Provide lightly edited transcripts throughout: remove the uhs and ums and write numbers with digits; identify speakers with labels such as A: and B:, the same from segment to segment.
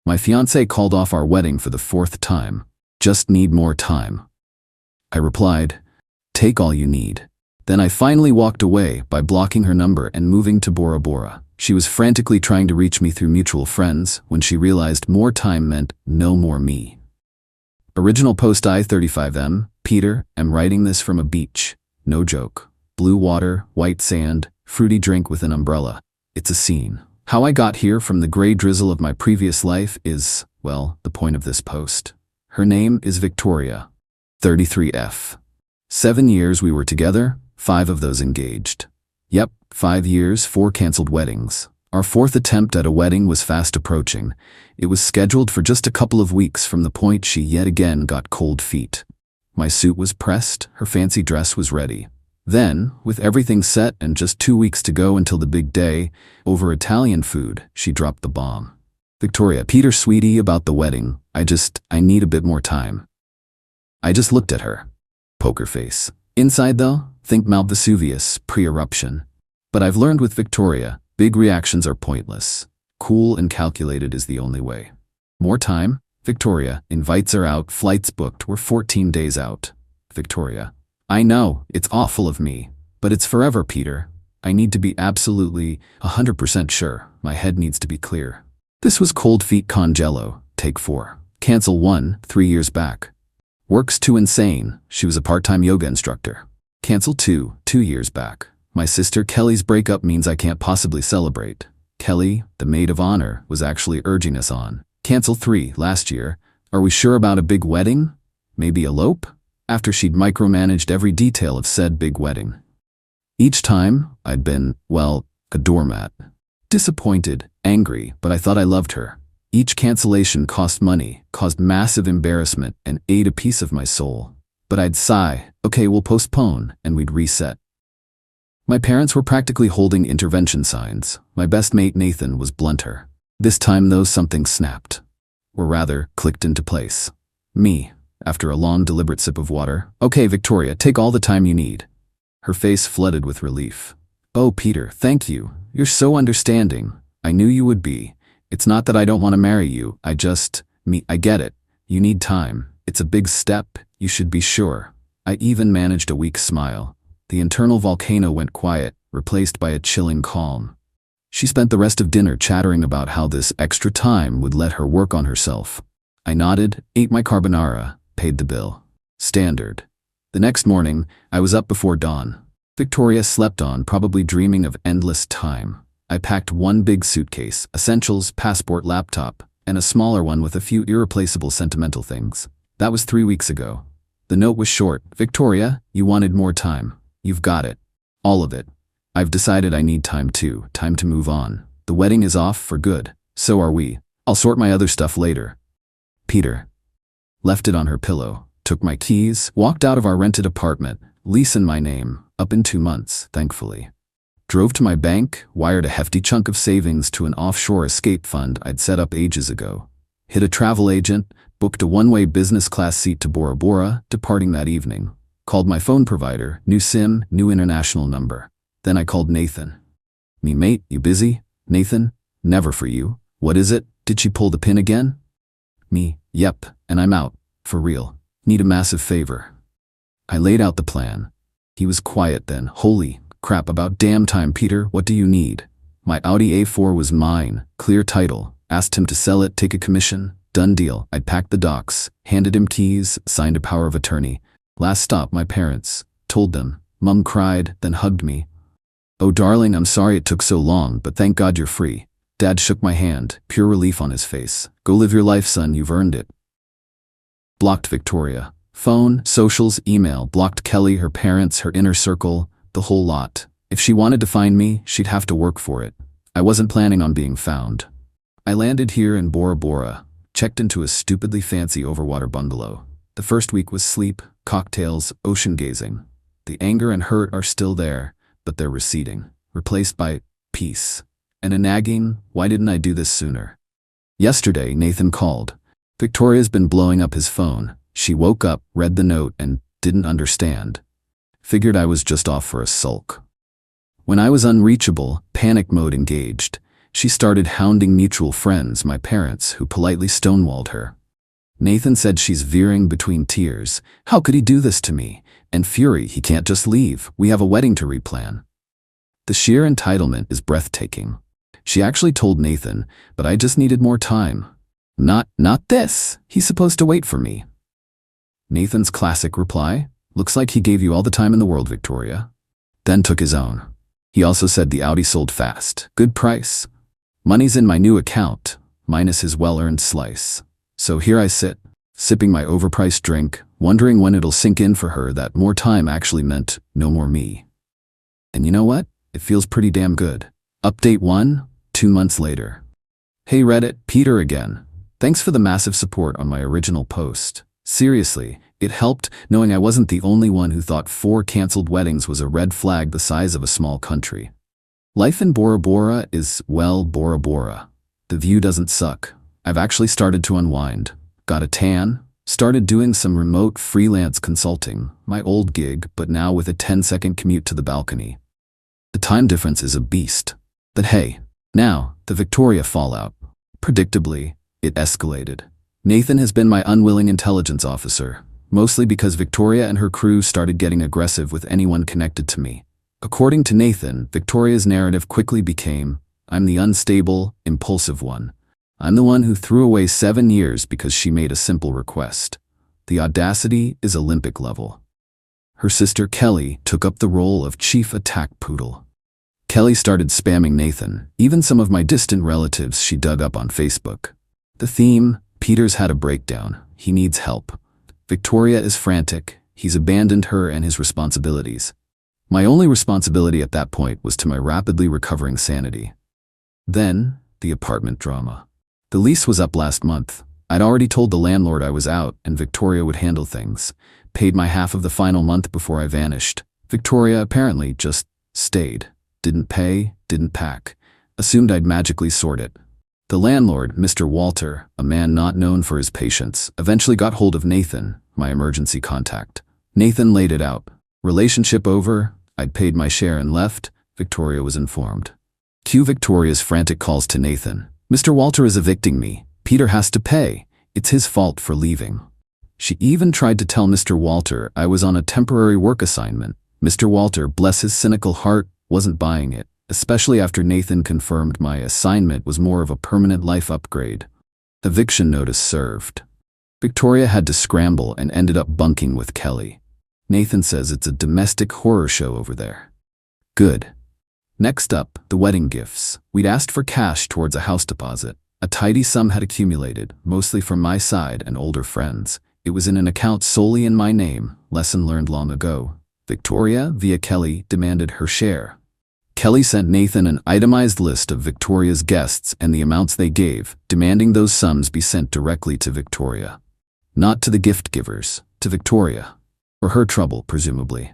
A: My fiancé called off our wedding for the 4th time. Just need more time. I replied, take all you need. Then I finally walked away by blocking her number and moving to Bora Bora. She was frantically trying to reach me through mutual friends when she realized more time meant no more me. Original post I-35M, Peter, am writing this from a beach. No joke. Blue water, white sand, fruity drink with an umbrella. It's a scene. How I got here from the gray drizzle of my previous life is, well, the point of this post. Her name is Victoria. 33F. 7 years we were together, 5 of those engaged. Yep, 5 years, 4 canceled weddings. Our 4th attempt at a wedding was fast approaching. It was scheduled for just a couple of weeks from the point she yet again got cold feet. My suit was pressed, her fancy dress was ready. Then, with everything set and just 2 weeks to go until the big day, over Italian food, she dropped the bomb. Victoria, Peter, sweetie, about the wedding, I need a bit more time. I just looked at her. Poker face. Inside though, think Mount Vesuvius, pre-eruption. But I've learned with Victoria, big reactions are pointless. Cool and calculated is the only way. More time? Victoria, invites are out, flights booked, we're 14 days out. Victoria, I know, it's awful of me, but it's forever, Peter. I need to be absolutely 100% sure. My head needs to be clear. This was cold feet Congelo, take 4. Cancel 1, 3 years back. Works too insane, she was a part-time yoga instructor. Cancel 2, 2 years back. My sister Kelly's breakup means I can't possibly celebrate. Kelly, the maid of honor, was actually urging us on. Cancel 3, last year. Are we sure about a big wedding? Maybe elope? After she'd micromanaged every detail of said big wedding. Each time, I'd been, well, a doormat. Disappointed, angry, but I thought I loved her. Each cancellation cost money, caused massive embarrassment, and ate a piece of my soul. But I'd sigh, okay, we'll postpone, and we'd reset. My parents were practically holding intervention signs. My best mate Nathan was blunter. This time though, something snapped. Or rather, clicked into place. Me, after a long deliberate sip of water. Okay, Victoria, take all the time you need. Her face flooded with relief. Oh, Peter, thank you. You're so understanding. I knew you would be. It's not that I don't want to marry you, I get it. You need time. It's a big step, you should be sure. I even managed a weak smile. The internal volcano went quiet, replaced by a chilling calm. She spent the rest of dinner chattering about how this extra time would let her work on herself. I nodded, ate my carbonara, paid the bill. Standard. The next morning, I was up before dawn. Victoria slept on, probably dreaming of endless time. I packed one big suitcase, essentials, passport, laptop, and a smaller one with a few irreplaceable sentimental things. That was 3 weeks ago. The note was short. Victoria, you wanted more time. You've got it. All of it. I've decided I need time too, time to move on. The wedding is off for good. So are we. I'll sort my other stuff later. Peter. Left it on her pillow, took my keys, walked out of our rented apartment, lease in my name, up in 2 months, thankfully. Drove to my bank, wired a hefty chunk of savings to an offshore escape fund I'd set up ages ago. Hit a travel agent, booked a one-way business class seat to Bora Bora, departing that evening. Called my phone provider, new SIM, new international number. Then I called Nathan. Me mate, you busy? Nathan, never for you. What is it? Did she pull the pin again? Me, yep, and I'm out, for real. Need a massive favor. I laid out the plan. He was quiet then. Holy crap, about damn time, Peter, what do you need? My Audi A4 was mine, clear title. Asked him to sell it, take a commission. Done deal. I'd packed the docs, handed him keys, signed a power of attorney. Last stop, my parents. Told them. Mum cried, then hugged me. Oh darling, I'm sorry it took so long, but thank God you're free. Dad shook my hand, pure relief on his face. Go live your life, son, you've earned it. Blocked Victoria. Phone, socials, email, blocked Kelly, her parents, her inner circle, the whole lot. If she wanted to find me, she'd have to work for it. I wasn't planning on being found. I landed here in Bora Bora, checked into a stupidly fancy overwater bungalow. The first week was sleep, cocktails, ocean gazing. The anger and hurt are still there, but they're receding, replaced by peace. And a nagging, why didn't I do this sooner? Yesterday, Nathan called. Victoria's been blowing up his phone. She woke up, read the note, and didn't understand. Figured I was just off for a sulk. When I was unreachable, panic mode engaged. She started hounding mutual friends, my parents, who politely stonewalled her. Nathan said she's veering between tears. How could he do this to me? And fury, he can't just leave. We have a wedding to replan. The sheer entitlement is breathtaking. She actually told Nathan, but I just needed more time. Not this. He's supposed to wait for me. Nathan's classic reply, looks like he gave you all the time in the world, Victoria. Then took his own. He also said the Audi sold fast. Good price. Money's in my new account, minus his well-earned slice. So here I sit, sipping my overpriced drink, wondering when it'll sink in for her that more time actually meant no more me. And you know what? It feels pretty damn good. Update 1, 2 months later. Hey Reddit, Peter again. Thanks for the massive support on my original post. Seriously, it helped knowing I wasn't the only one who thought 4 canceled weddings was a red flag the size of a small country. Life in Bora Bora is, well, Bora Bora. The view doesn't suck. I've actually started to unwind. Got a tan, started doing some remote freelance consulting, my old gig, but now with a 10-second commute to the balcony. The time difference is a beast. But hey, now, the Victoria fallout. Predictably, it escalated. Nathan has been my unwilling intelligence officer, mostly because Victoria and her crew started getting aggressive with anyone connected to me. According to Nathan, Victoria's narrative quickly became, I'm the unstable, impulsive one. I'm the one who threw away 7 years because she made a simple request. The audacity is Olympic level. Her sister Kelly took up the role of chief attack poodle. Kelly started spamming Nathan, even some of my distant relatives she dug up on Facebook. The theme, Peter's had a breakdown, he needs help. Victoria is frantic, he's abandoned her and his responsibilities. My only responsibility at that point was to my rapidly recovering sanity. Then, the apartment drama. The lease was up last month. I'd already told the landlord I was out and Victoria would handle things. Paid my half of the final month before I vanished. Victoria apparently just stayed. Didn't pay, didn't pack. Assumed I'd magically sort it. The landlord, Mr. Walter, a man not known for his patience, eventually got hold of Nathan, my emergency contact. Nathan laid it out. Relationship over, I'd paid my share and left, Victoria was informed. Cue Victoria's frantic calls to Nathan. Mr. Walter is evicting me. Peter has to pay. It's his fault for leaving. She even tried to tell Mr. Walter I was on a temporary work assignment. Mr. Walter, bless his cynical heart, wasn't buying it, especially after Nathan confirmed my assignment was more of a permanent life upgrade. Eviction notice served. Victoria had to scramble and ended up bunking with Kelly. Nathan says it's a domestic horror show over there. Good. Next up, the wedding gifts. We'd asked for cash towards a house deposit. A tidy sum had accumulated, mostly from my side and older friends. It was in an account solely in my name, lesson learned long ago. Victoria, via Kelly, demanded her share. Kelly sent Nathan an itemized list of Victoria's guests and the amounts they gave, demanding those sums be sent directly to Victoria. Not to the gift givers, to Victoria. For her trouble, presumably.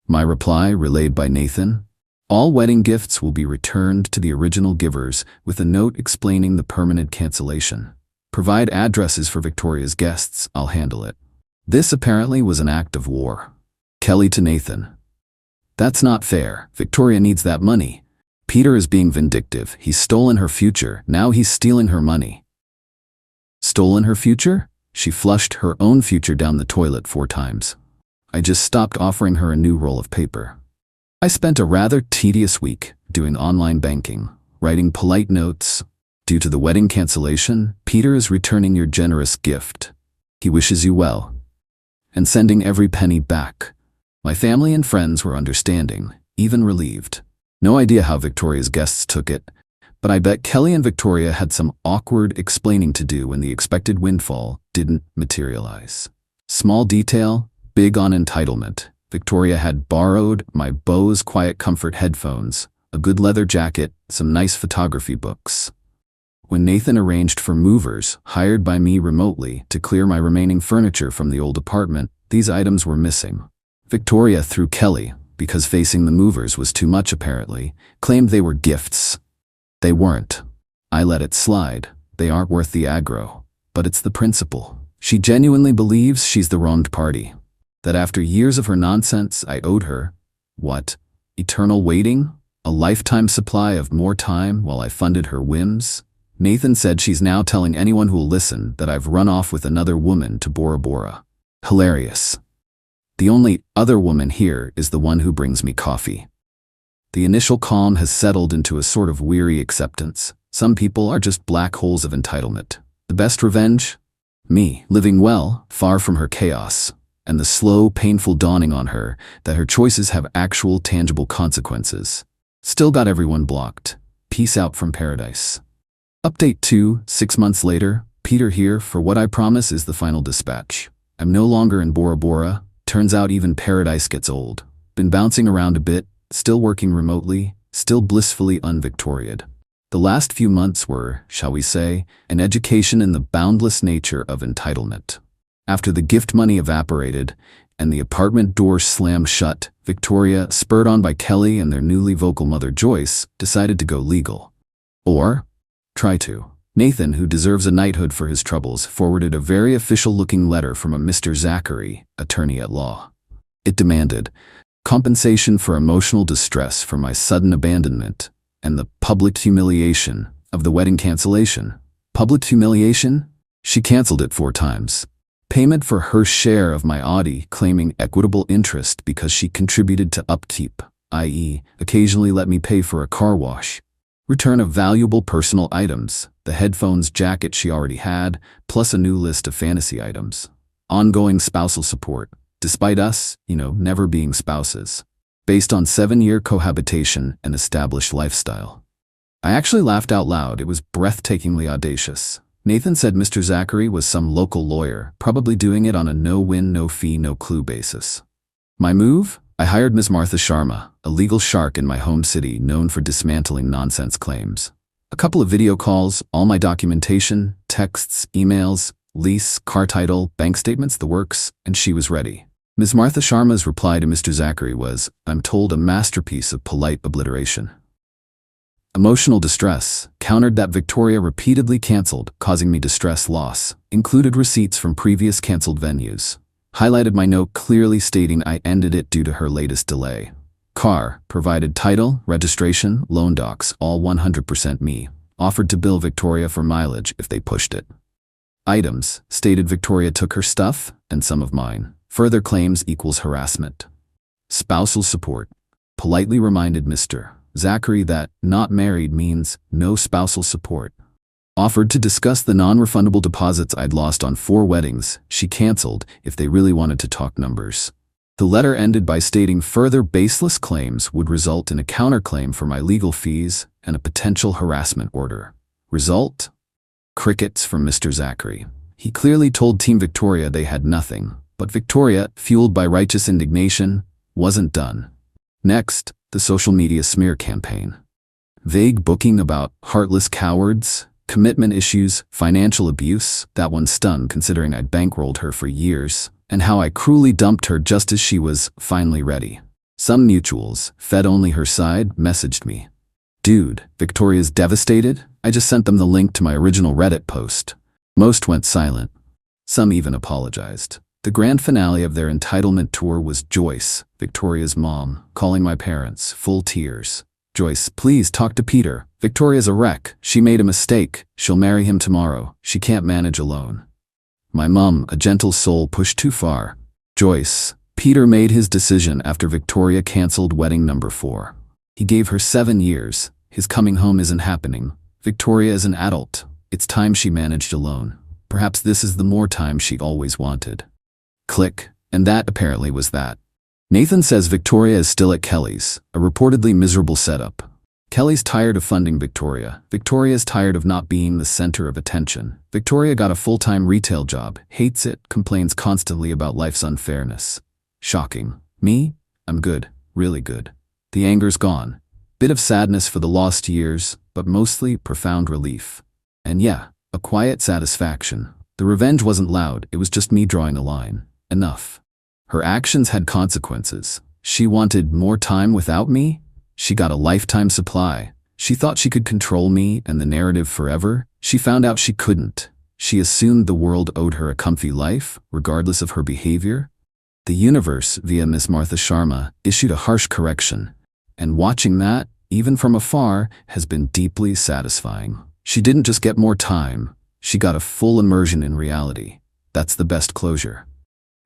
A: My reply, relayed by Nathan, all wedding gifts will be returned to the original givers with a note explaining the permanent cancellation. Provide addresses for Victoria's guests, I'll handle it. This apparently was an act of war. Kelly to Nathan. That's not fair. Victoria needs that money. Peter is being vindictive. He's stolen her future. Now he's stealing her money. Stolen her future? She flushed her own future down the toilet 4 times. I just stopped offering her a new roll of paper. I spent a rather tedious week doing online banking, writing polite notes. Due to the wedding cancellation, Peter is returning your generous gift. He wishes you well. And sending every penny back. My family and friends were understanding, even relieved. No idea how Victoria's guests took it, but I bet Kelly and Victoria had some awkward explaining to do when the expected windfall didn't materialize. Small detail, big on entitlement. Victoria had borrowed my Bose Quiet Comfort headphones, a good leather jacket, some nice photography books. When Nathan arranged for movers, hired by me remotely, to clear my remaining furniture from the old apartment, these items were missing. Victoria, through Kelly, because facing the movers was too much apparently, claimed they were gifts. They weren't. I let it slide. They aren't worth the aggro. But it's the principle. She genuinely believes she's the wronged party. That after years of her nonsense, I owed her, what? Eternal waiting? A lifetime supply of more time while I funded her whims? Nathan said she's now telling anyone who'll listen that I've run off with another woman to Bora Bora. Hilarious. The only other woman here is the one who brings me coffee. The initial calm has settled into a sort of weary acceptance. Some people are just black holes of entitlement. The best revenge? Me, living well, far from her chaos, and the slow, painful dawning on her that her choices have actual, tangible consequences. Still got everyone blocked. Peace out from paradise. Update 2, 6 months later. Peter here for what I promise is the final dispatch. I'm no longer in Bora Bora. Turns out even paradise gets old. Been bouncing around a bit, still working remotely, still blissfully unvictoriated. The last few months were, shall we say, an education in the boundless nature of entitlement. After the gift money evaporated and the apartment door slammed shut, Victoria, spurred on by Kelly and their newly vocal mother Joyce, decided to go legal. Or try to. Nathan, who deserves a knighthood for his troubles, forwarded a very official-looking letter from a Mr. Zachary, attorney at law. It demanded compensation for emotional distress for my sudden abandonment and the public humiliation of the wedding cancellation. Public humiliation? She canceled it 4 times. Payment for her share of my Audi, claiming equitable interest because she contributed to upkeep, i.e., occasionally let me pay for a car wash. Return of valuable personal items, the headphones jacket she already had, plus a new list of fantasy items. Ongoing spousal support, despite us, never being spouses. Based on 7-year cohabitation and established lifestyle. I actually laughed out loud. It was breathtakingly audacious. Nathan said Mr. Zachary was some local lawyer, probably doing it on a no-win, no-fee, no-clue basis. My move? I hired Ms. Martha Sharma, a legal shark in my home city known for dismantling nonsense claims. A couple of video calls, all my documentation, texts, emails, lease, car title, bank statements, the works, and she was ready. Ms. Martha Sharma's reply to Mr. Zachary was, I'm told, a masterpiece of polite obliteration. Emotional distress, countered that Victoria repeatedly canceled, causing me distress loss, included receipts from previous canceled venues. Highlighted my note clearly stating I ended it due to her latest delay. Car, provided title, registration, loan docs, all 100% me. Offered to bill Victoria for mileage if they pushed it. Items, stated Victoria took her stuff and some of mine. Further claims equals harassment. Spousal support, politely reminded Mr. Zachary that not married means no spousal support. Offered to discuss the non-refundable deposits I'd lost on 4 weddings she canceled if they really wanted to talk numbers. The letter ended by stating further baseless claims would result in a counterclaim for my legal fees and a potential harassment order. Result? Crickets from Mr. Zachary. He clearly told Team Victoria they had nothing, but Victoria, fueled by righteous indignation, wasn't done. Next, the social media smear campaign. Vague booking about heartless cowards, commitment issues, financial abuse. That one stung considering I'd bankrolled her for years, and how I cruelly dumped her just as she was finally ready. Some mutuals, fed only her side, messaged me. Dude, Victoria's devastated? I just sent them the link to my original Reddit post. Most went silent. Some even apologized. The grand finale of their entitlement tour was Joyce, Victoria's mom, calling my parents, full tears. Joyce, please talk to Peter. Victoria's a wreck. She made a mistake. She'll marry him tomorrow. She can't manage alone. My mom, a gentle soul, pushed too far. Joyce, Peter made his decision after Victoria canceled wedding number 4. He gave her 7 years. His coming home isn't happening. Victoria is an adult. It's time she managed alone. Perhaps this is the more time she always wanted. Click, and that apparently was that. Nathan says Victoria is still at Kelly's, a reportedly miserable setup. Kelly's tired of funding Victoria. Victoria's tired of not being the center of attention. Victoria got a full-time retail job, hates it, complains constantly about life's unfairness. Shocking. Me? I'm good, really good. The anger's gone. Bit of sadness for the lost years, but mostly profound relief. And yeah, a quiet satisfaction. The revenge wasn't loud, it was just me drawing a line. Enough. Her actions had consequences. She wanted more time without me. She got a lifetime supply. She thought she could control me and the narrative forever. She found out she couldn't. She assumed the world owed her a comfy life, regardless of her behavior. The universe, via Miss Martha Sharma, issued a harsh correction. And watching that, even from afar, has been deeply satisfying. She didn't just get more time, she got a full immersion in reality. That's the best closure.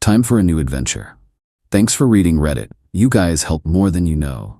A: Time for a new adventure. Thanks for reading Reddit. You guys help more than you know.